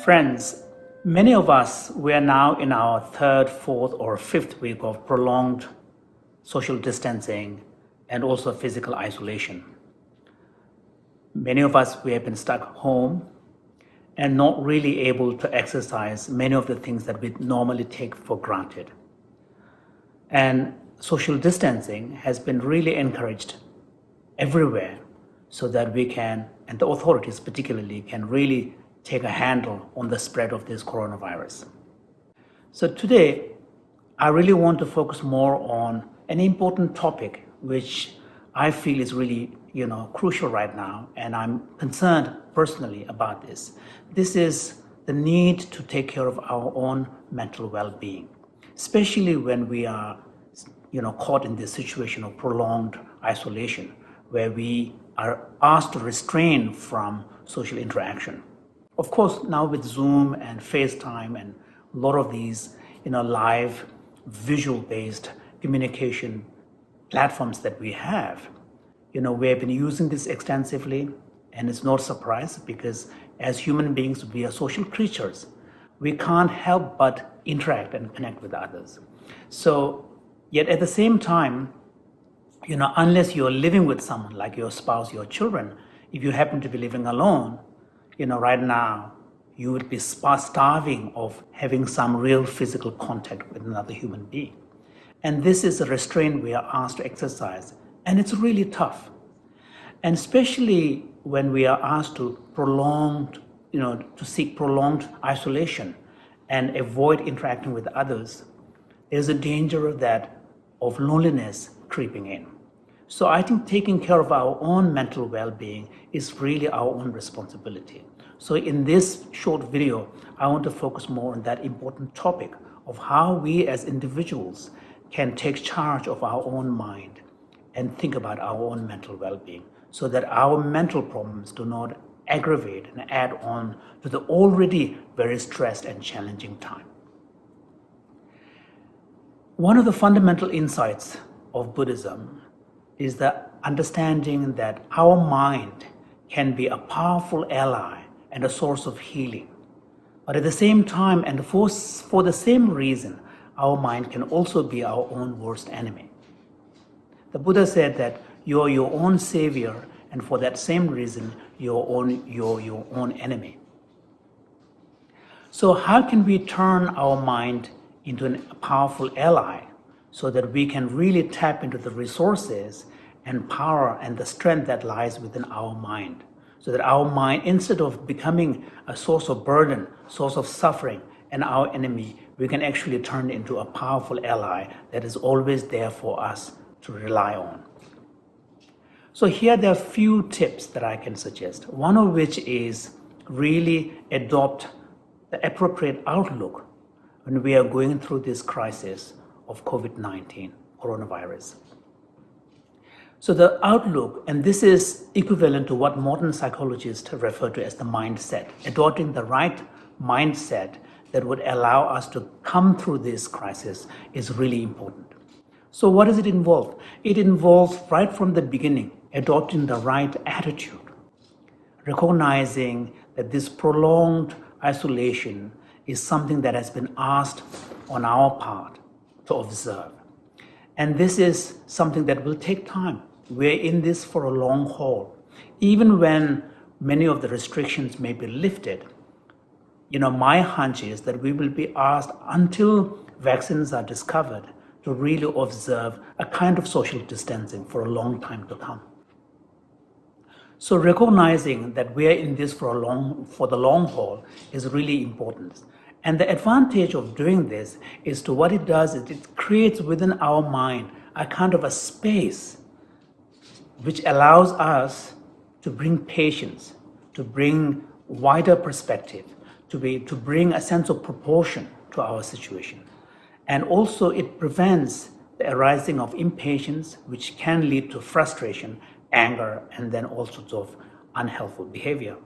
Friends, many of us, we are now in our third, fourth, or fifth week of prolonged social distancing and also physical isolation. Many of us, we have been stuck home and not really able to exercise many of the things that we normally take for granted. And social distancing has been really encouraged everywhere so that we can, and the authorities particularly, can really take a handle on the spread of this coronavirus. So today, I really want to focus more on an important topic which I feel is really, crucial right now, and I'm concerned personally about this. This is the need to take care of our own mental well-being, especially when we are, caught in this situation of prolonged isolation, where we are asked to restrain from social interaction. Of course, now with Zoom and FaceTime and a lot of these, live visual-based communication platforms that we have, we have been using this extensively, and it's not a surprise because as human beings, we are social creatures. We can't help but interact and connect with others. So, yet at the same time, unless you're living with someone like your spouse, your children, if you happen to be living alone, right now, you would be starving of having some real physical contact with another human being. And this is a restraint we are asked to exercise, and it's really tough. And especially when we are asked to seek prolonged isolation and avoid interacting with others, there's a danger of loneliness creeping in. So I think taking care of our own mental well-being is really our own responsibility. So in this short video, I want to focus more on that important topic of how we as individuals can take charge of our own mind and think about our own mental well-being so that our mental problems do not aggravate and add on to the already very stressed and challenging time. One of the fundamental insights of Buddhism is the understanding that our mind can be a powerful ally and a source of healing. But at the same time, and for the same reason, our mind can also be our own worst enemy. The Buddha said that you are your own savior, and for that same reason, you're your own enemy. So how can we turn our mind into a powerful ally so that we can really tap into the resources and power and the strength that lies within our mind? So that our mind, instead of becoming a source of burden, source of suffering, and our enemy, we can actually turn into a powerful ally that is always there for us to rely on. So here there are a few tips that I can suggest. One of which is really adopt the appropriate outlook when we are going through this crisis of COVID-19, coronavirus. So the outlook, and this is equivalent to what modern psychologists refer to as the mindset, adopting the right mindset that would allow us to come through this crisis is really important. So what does it involve? It involves right from the beginning, adopting the right attitude, recognizing that this prolonged isolation is something that has been asked on our part to observe. And this is something that will take time. We're in this for a long haul. Even when many of the restrictions may be lifted, my hunch is that we will be asked until vaccines are discovered to really observe a kind of social distancing for a long time to come. So recognizing that we are in this for the long haul is really important. And the advantage of doing this is to what it does is it creates within our mind a kind of a space which allows us to bring patience, to bring wider perspective, to bring a sense of proportion to our situation. And also it prevents the arising of impatience, which can lead to frustration, anger, and then all sorts of unhelpful behavior.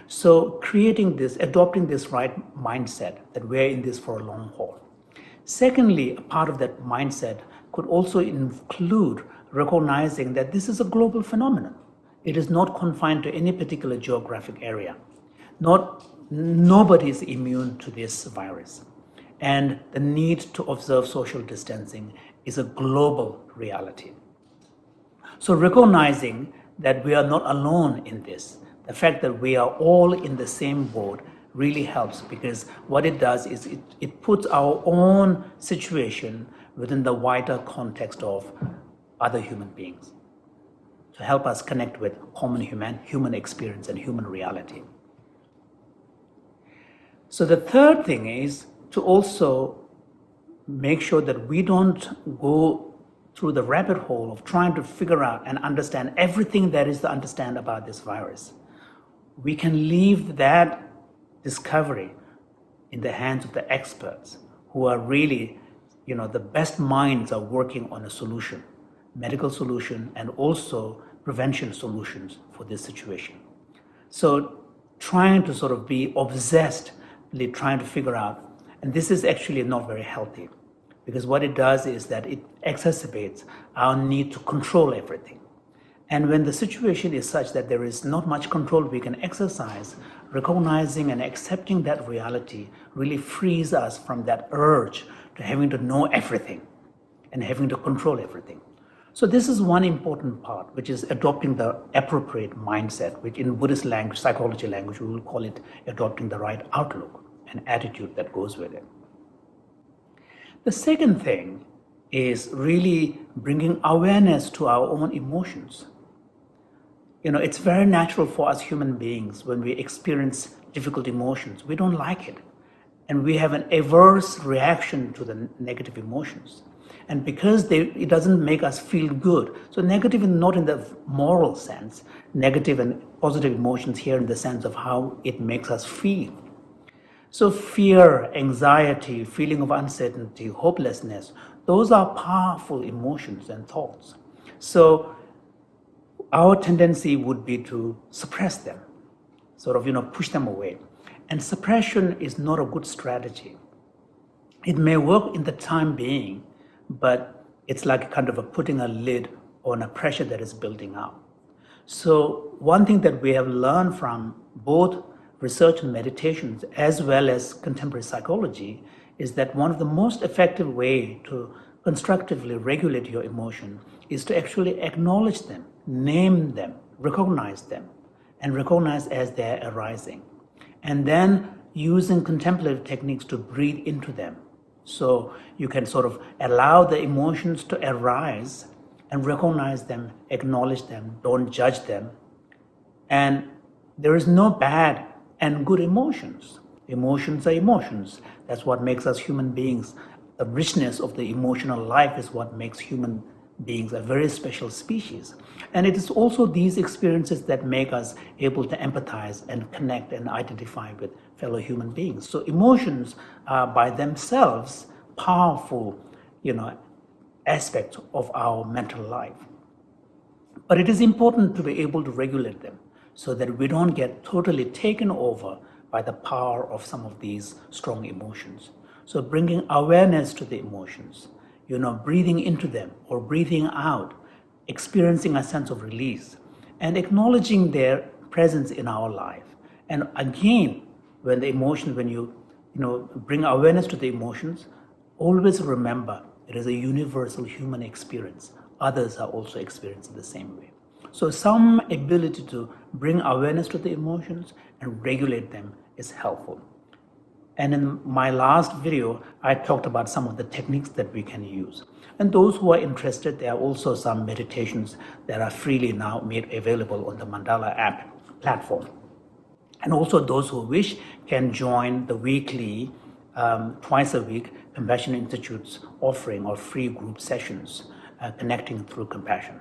So adopting this right mindset that we're in this for a long haul. Secondly, a part of that mindset could also include recognizing that this is a global phenomenon. It is not confined to any particular geographic area. Not nobody is immune to this virus. And the need to observe social distancing is a global reality. So recognizing that we are not alone in this, the fact that we are all in the same boat really helps, because what it does is it puts our own situation within the wider context of other human beings to help us connect with human experience and human reality. So the third thing is to also make sure that we don't go through the rabbit hole of trying to figure out and understand everything there is to understand about this virus. We can leave that discovery in the hands of the experts who are really, the best minds are working on a solution, medical solution, and also prevention solutions for this situation. So trying to sort of be obsessedly trying to figure out, and this is actually not very healthy, because what it does is that it exacerbates our need to control everything. And when the situation is such that there is not much control we can exercise, recognizing and accepting that reality really frees us from that urge to having to know everything and having to control everything. So this is one important part, which is adopting the appropriate mindset, which in Buddhist language, psychology language, we will call it adopting the right outlook and attitude that goes with it. The second thing is really bringing awareness to our own emotions. It's very natural for us human beings when we experience difficult emotions. We don't like it. And we have an averse reaction to the negative emotions. And because it doesn't make us feel good. So negative is not in the moral sense, negative and positive emotions here in the sense of how it makes us feel. So fear, anxiety, feeling of uncertainty, hopelessness, those are powerful emotions and thoughts. So our tendency would be to suppress them, sort of, push them away. And suppression is not a good strategy. It may work in the time being, but it's like kind of putting a lid on a pressure that is building up. So one thing that we have learned from both research and meditations as well as contemporary psychology is that one of the most effective way to constructively regulate your emotion is to actually acknowledge them, name them, recognize them, and recognize as they're arising. And then using contemplative techniques to breathe into them. So you can sort of allow the emotions to arise and recognize them, acknowledge them, don't judge them. And there is no bad and good emotions. Emotions are emotions. That's what makes us human beings. The richness of the emotional life is what makes human beings a very special species. And it is also these experiences that make us able to empathize and connect and identify with fellow human beings. So emotions are by themselves powerful, aspects of our mental life. But it is important to be able to regulate them so that we don't get totally taken over by the power of some of these strong emotions. So bringing awareness to the emotions, breathing into them or breathing out, experiencing a sense of release and acknowledging their presence in our life. And again, when you bring awareness to the emotions, always remember it is a universal human experience. Others are also experiencing the same way. So some ability to bring awareness to the emotions and regulate them is helpful. And in my last video, I talked about some of the techniques that we can use. And those who are interested, there are also some meditations that are freely now made available on the Mandala App platform. And also those who wish can join the weekly, twice a week, Compassion Institute's offering of free group sessions, connecting through compassion.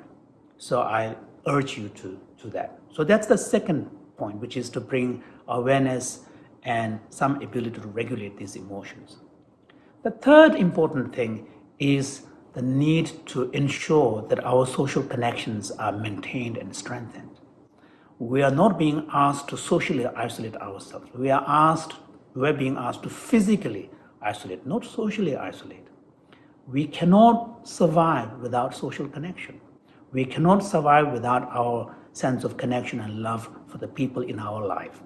So I urge you to that. So that's the second point, which is to bring awareness and some ability to regulate these emotions. The third important thing is the need to ensure that our social connections are maintained and strengthened. We are not being asked to socially isolate ourselves. We are being asked to physically isolate, not socially isolate. We cannot survive without social connection. We cannot survive without our sense of connection and love for the people in our life.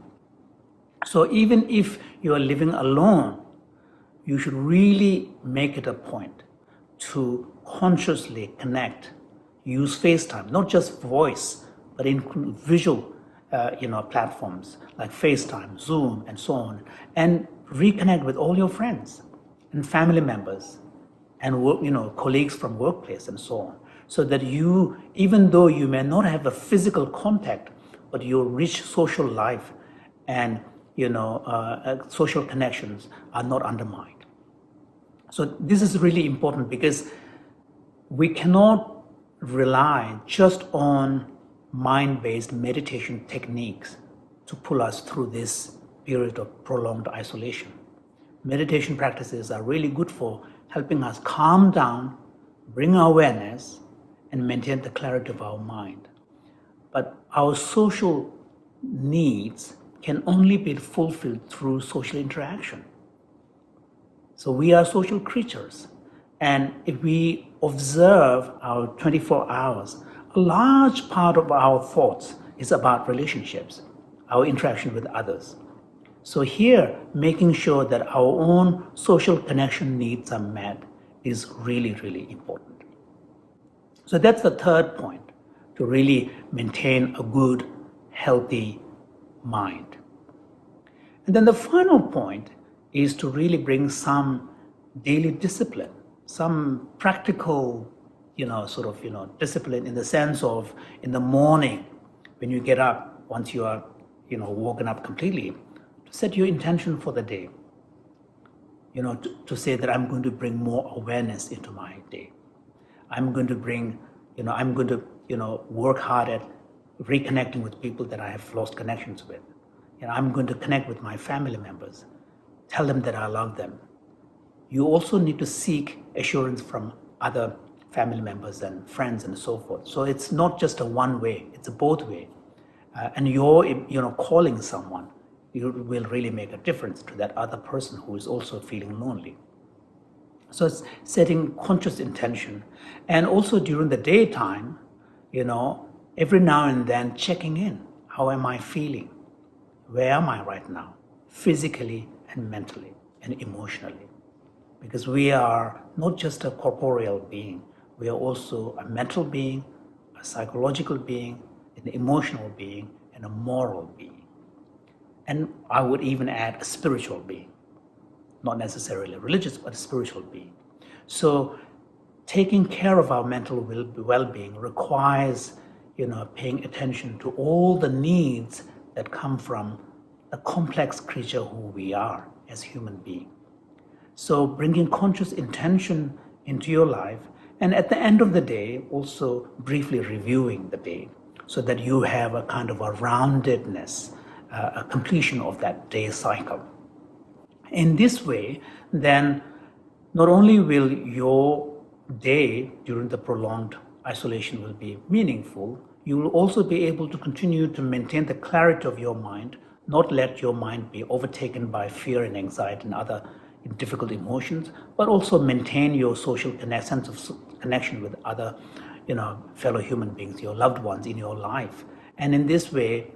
So even if you are living alone, you should really make it a point to consciously connect, use FaceTime, not just voice, but in visual platforms like FaceTime, Zoom, and so on, and reconnect with all your friends and family members and colleagues from workplace and so on, so that you, even though you may not have a physical contact, but your rich social life and social connections are not undermined. So this is really important because we cannot rely just on mind-based meditation techniques to pull us through this period of prolonged isolation. Meditation practices are really good for helping us calm down, bring awareness, and maintain the clarity of our mind. But our social needs can only be fulfilled through social interaction. So we are social creatures. And if we observe our 24 hours, a large part of our thoughts is about relationships, our interaction with others. So here, making sure that our own social connection needs are met is really, really important. So that's the third point, to really maintain a good, healthy mind. And then the final point is to really bring some daily discipline, some practical, discipline in the sense of in the morning when you get up, once you are, woken up completely, to set your intention for the day. To say that I'm going to bring more awareness into my day. I'm going to bring, work hard at reconnecting with people that I have lost connections with. I'm going to connect with my family members, tell them that I love them. You also need to seek assurance from other family members and friends and so forth. So it's not just a one way, it's a both way. And you're calling someone, you will really make a difference to that other person who is also feeling lonely. So it's setting conscious intention. And also during the daytime, every now and then checking in. How am I feeling? Where am I right now? Physically and mentally and emotionally. Because we are not just a corporeal being, we are also a mental being, a psychological being, an emotional being, and a moral being. And I would even add a spiritual being, not necessarily religious, but a spiritual being. So taking care of our mental well-being requires, paying attention to all the needs that come from the complex creature who we are as human beings. So bringing conscious intention into your life, and at the end of the day, also briefly reviewing the day so that you have a kind of a roundedness, a completion of that day cycle. In this way, then not only will your day during the prolonged isolation will be meaningful, you will also be able to continue to maintain the clarity of your mind, not let your mind be overtaken by fear and anxiety and other difficult emotions, but also maintain your social sense of connection with other, fellow human beings, your loved ones in your life. And in this way,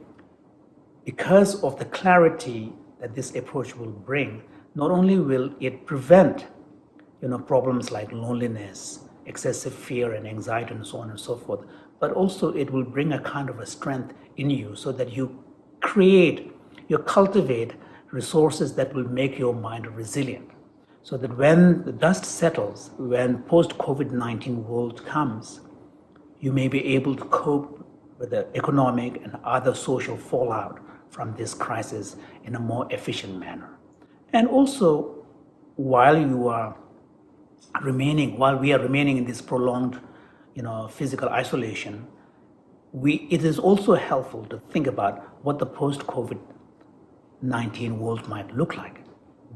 because of the clarity that this approach will bring, not only will it prevent, problems like loneliness, excessive fear and anxiety and so on and so forth, but also it will bring a kind of a strength in you so that you cultivate resources that will make your mind resilient. So that when the dust settles, when post-COVID-19 world comes, you may be able to cope with the economic and other social fallout from this crisis in a more efficient manner. And also, while we are remaining in this prolonged, physical isolation, it is also helpful to think about what the post-COVID-19 world might look like.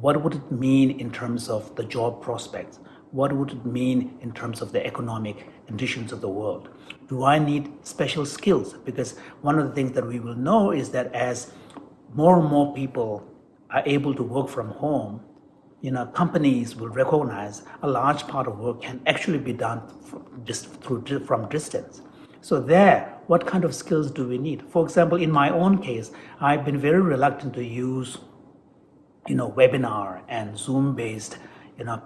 What would it mean in terms of the job prospects? What would it mean in terms of the economic conditions of the world? Do I need special skills? Because one of the things that we will know is that as more and more people are able to work from home, companies will recognize a large part of work can actually be done from distance. So there, what kind of skills do we need? For example, in my own case, I've been very reluctant to use webinar and Zoom-based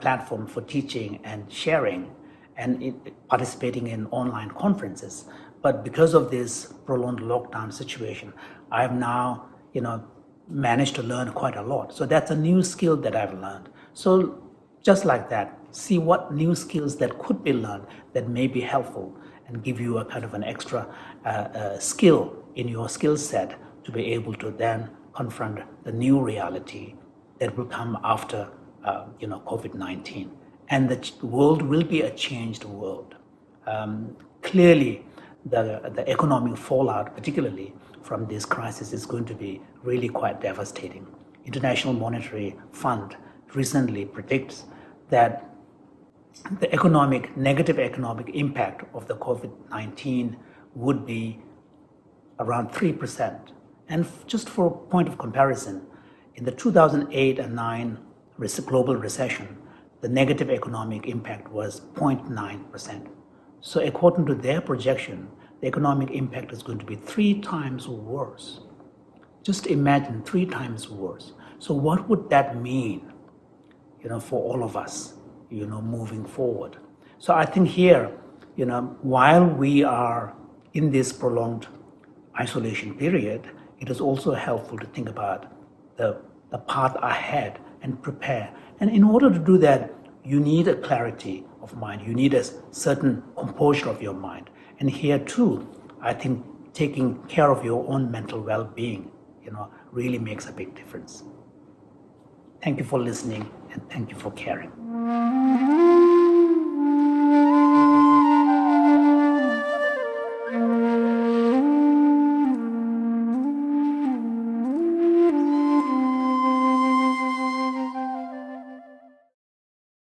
platform for teaching and sharing and participating in online conferences. But because of this prolonged lockdown situation, I've now managed to learn quite a lot. So that's a new skill that I've learned. So just like that, see what new skills that could be learned that may be helpful and give you a kind of an extra skill in your skill set to be able to then confront the new reality that will come after COVID-19. And the world will be a changed world. Clearly, the economic fallout, particularly from this crisis, is going to be really quite devastating. International Monetary Fund recently predicts that the negative economic impact of the COVID-19 would be around 3%. And just for a point of comparison, in the 2008 and 9 global recession, the negative economic impact was 0.9%. So according to their projection, the economic impact is going to be 3 times worse. Just imagine 3 times worse. So what would that mean, for all of us, moving forward? So I think here, while we are in this prolonged isolation period, it is also helpful to think about the path ahead and prepare. And in order to do that, you need a clarity of mind. You need a certain composure of your mind. And here too, I think taking care of your own mental well-being, really makes a big difference. Thank you for listening and thank you for caring.